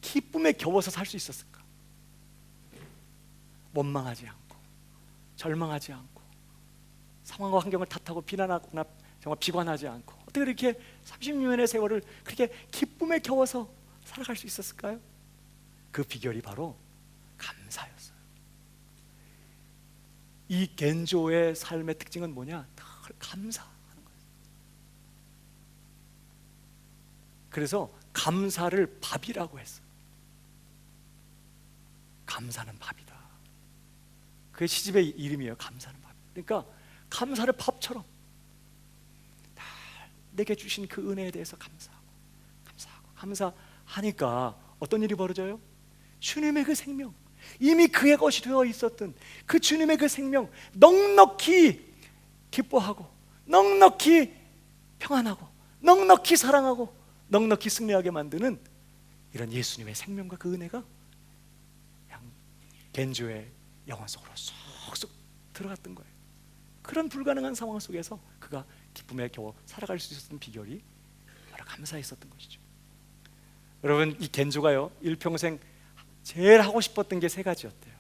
기쁨에 겨워서 살 수 있었을까? 원망하지 않고 절망하지 않고 상황과 환경을 탓하고 비난하거나 정말 비관하지 않고 어떻게 그렇게 36년의 세월을 그렇게 기쁨에 겨워서 살아갈 수 있었을까요? 그 비결이 바로 감사였어요. 이 겐조의 삶의 특징은 뭐냐? 늘 감사하는 거예요. 그래서 감사를 밥이라고 했어요. 감사는 밥이다. 그게 시집의 이름이에요. 감사는 밥. 그러니까 감사를 밥처럼 다 내게 주신 그 은혜에 대해서 감사하니까 어떤 일이 벌어져요? 주님의 그 생명, 이미 그의 것이 되어 있었던 그 주님의 그 생명 넉넉히 기뻐하고 넉넉히 평안하고 넉넉히 사랑하고 넉넉히 승리하게 만드는 이런 예수님의 생명과 그 은혜가 겐조의 영혼 속으로 쏙쏙 들어갔던 거예요. 그런 불가능한 상황 속에서 그가 기쁨에 겨워 살아갈 수 있었던 비결이 바로 감사했었던 것이죠. 여러분, 이 겐조가요 일평생 제일 하고 싶었던 게 3가지였대요.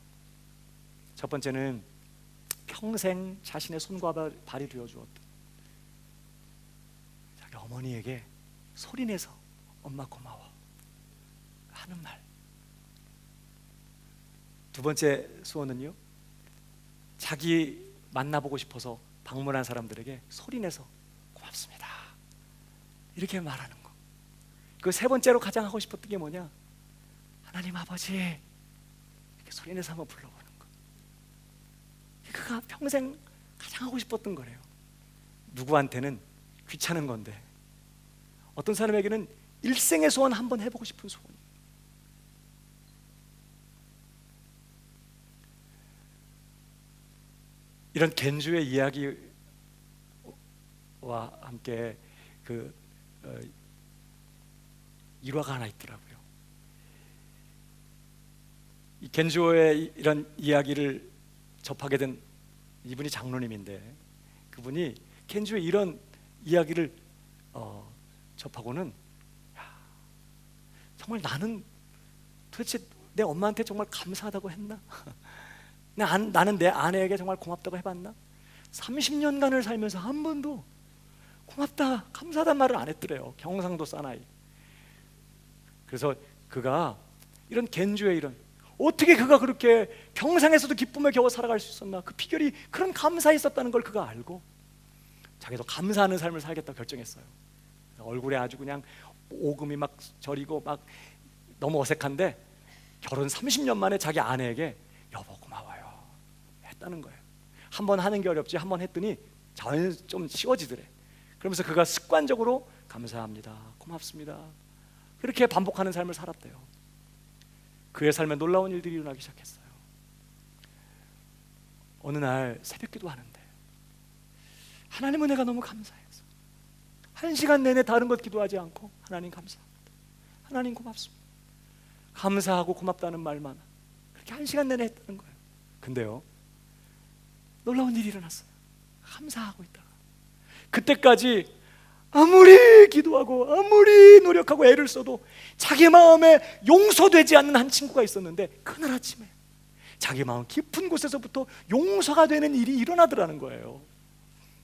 첫 번째는 평생 자신의 손과 발이 되어주었던 자기 어머니에게 소리내서 엄마 고마워 하는 말. 두 번째 소원은요, 자기 만나보고 싶어서 방문한 사람들에게 소리내서 고맙습니다 이렇게 말하는 거. 그 3번째로 가장 하고 싶었던 게 뭐냐? 하나님 아버지 이렇게 소리내서 한번 불러보는 거. 그가 평생 가장 하고 싶었던 거래요. 누구한테는 귀찮은 건데 어떤 사람에게는 일생의 소원 한번 해보고 싶은 소원. 이런 겐주의 이야기와 함께 일화가 하나 있더라고요. 이 겐주의 이런 이야기를 접하게 된 이분이 장로님인데, 그분이 겐주의 이런 이야기를 접하고는 정말 나는 도대체 내 엄마한테 정말 감사하다고 했나? 나는 내 아내에게 정말 고맙다고 해봤나? 30년간을 살면서 한 번도 고맙다, 감사하다는 말을 안 했더래요. 경상도 사나이. 그래서 그가 이런 겐주의 이런, 어떻게 그가 그렇게 평생에서도 기쁨에 겨워 살아갈 수 있었나? 그 비결이 그런 감사에 있었다는 걸 그가 알고 자기도 감사하는 삶을 살겠다고 결정했어요. 얼굴에 아주 그냥 오금이 막 저리고 막 너무 어색한데 결혼 30년 만에 자기 아내에게 여보 고마워요 했다는 거예요. 한 번 하는 게 어렵지 한 번 했더니 좀 쉬워지더래. 그러면서 그가 습관적으로 감사합니다, 고맙습니다, 그렇게 반복하는 삶을 살았대요. 그의 삶에 놀라운 일들이 일어나기 시작했어요. 어느 날 새벽 기도하는데 하나님 은혜가 너무 감사해서 1시간 내내 다른 것 기도하지 않고 하나님 감사합니다, 하나님 고맙습니다, 감사하고 고맙다는 말만 그렇게 1시간 내내 했다는 거예요. 근데요, 놀라운 일이 일어났어요. 감사하고 있다가 그때까지 아무리 기도하고 아무리 노력하고 애를 써도 자기 마음에 용서되지 않는 한 친구가 있었는데, 그날 아침에 자기 마음 깊은 곳에서부터 용서가 되는 일이 일어나더라는 거예요.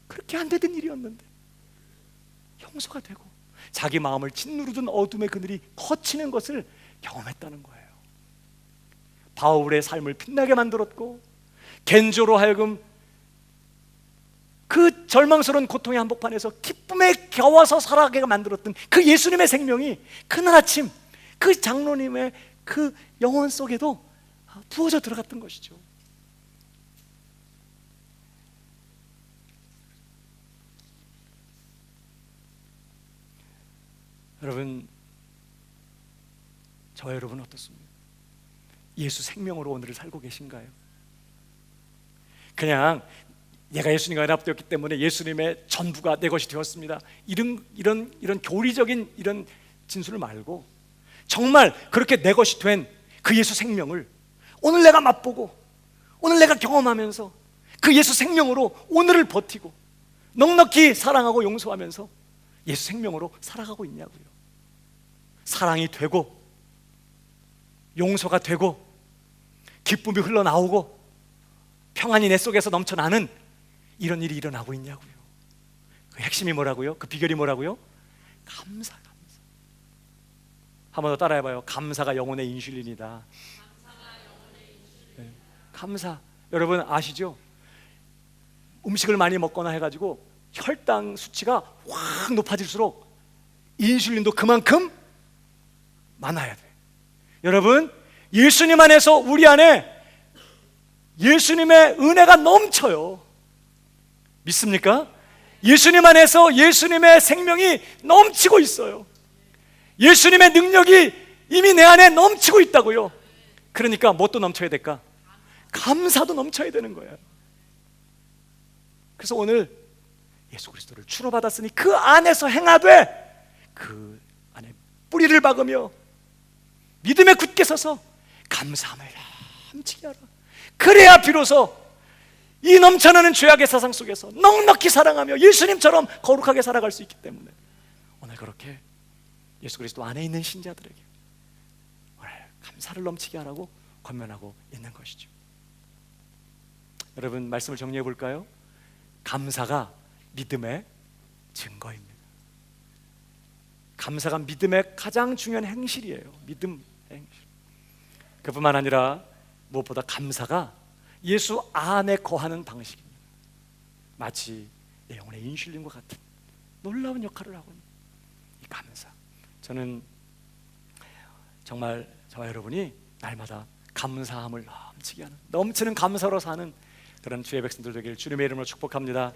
그렇게 안 되던 일이었는데 용서가 되고 자기 마음을 짓누르던 어둠의 그늘이 거치는 것을 경험했다는 거예요. 바울의 삶을 빛나게 만들었고, 겐조로 하여금 그 절망스러운 고통의 한복판에서 기쁨에 겨워서 살아가게 만들었던 그 예수님의 생명이 그날 아침 그 장로님의 그 영혼 속에도 부어져 들어갔던 것이죠. 여러분, 저와 여러분 어떻습니까? 예수 생명으로 오늘을 살고 계신가요? 그냥 내가 예수님과 연합되었기 때문에 예수님의 전부가 내 것이 되었습니다, 이런 교리적인 이런 진술을 말고, 정말 그렇게 내 것이 된 그 예수 생명을 오늘 내가 맛보고 오늘 내가 경험하면서 그 예수 생명으로 오늘을 버티고 넉넉히 사랑하고 용서하면서 예수 생명으로 살아가고 있냐고요. 사랑이 되고 용서가 되고 기쁨이 흘러나오고 평안이 내 속에서 넘쳐나는 이런 일이 일어나고 있냐고요. 그 핵심이 뭐라고요? 그 비결이 뭐라고요? 감사. 한 번 더 따라해봐요. 감사가 영혼의 인슐린이다. 네. 감사. 여러분 아시죠? 음식을 많이 먹거나 해가지고 혈당 수치가 확 높아질수록 인슐린도 그만큼 많아야 돼. 여러분, 예수님 안에서 우리 안에 예수님의 은혜가 넘쳐요. 믿습니까? 예수님 안에서 예수님의 생명이 넘치고 있어요. 예수님의 능력이 이미 내 안에 넘치고 있다고요. 그러니까 뭣도 넘쳐야 될까? 감사도 넘쳐야 되는 거예요. 그래서 오늘 예수 그리스도를 주로 받았으니 그 안에서 행하되 그 안에 뿌리를 박으며 믿음에 굳게 서서 감사함을 넘치게 하라. 그래야 비로소 이 넘쳐나는 죄악의 세상 속에서 넉넉히 사랑하며 예수님처럼 거룩하게 살아갈 수 있기 때문에 오늘 그렇게 예수 그리스도 안에 있는 신자들에게 오늘 감사를 넘치게 하라고 권면하고 있는 것이죠. 여러분, 말씀을 정리해 볼까요? 감사가 믿음의 증거입니다. 감사가 믿음의 가장 중요한 행실이에요. 믿음 행실. 그뿐만 아니라 무엇보다 감사가 예수 안에 거하는 방식입니다. 마치 내 영혼의 인슐린과 같은 놀라운 역할을 하고 있는 이 감사. 저는 정말 저와 여러분이 날마다 감사함을 넘치게 하는, 넘치는 감사로 사는 그런 주의 백성들 되길 주님의 이름으로 축복합니다.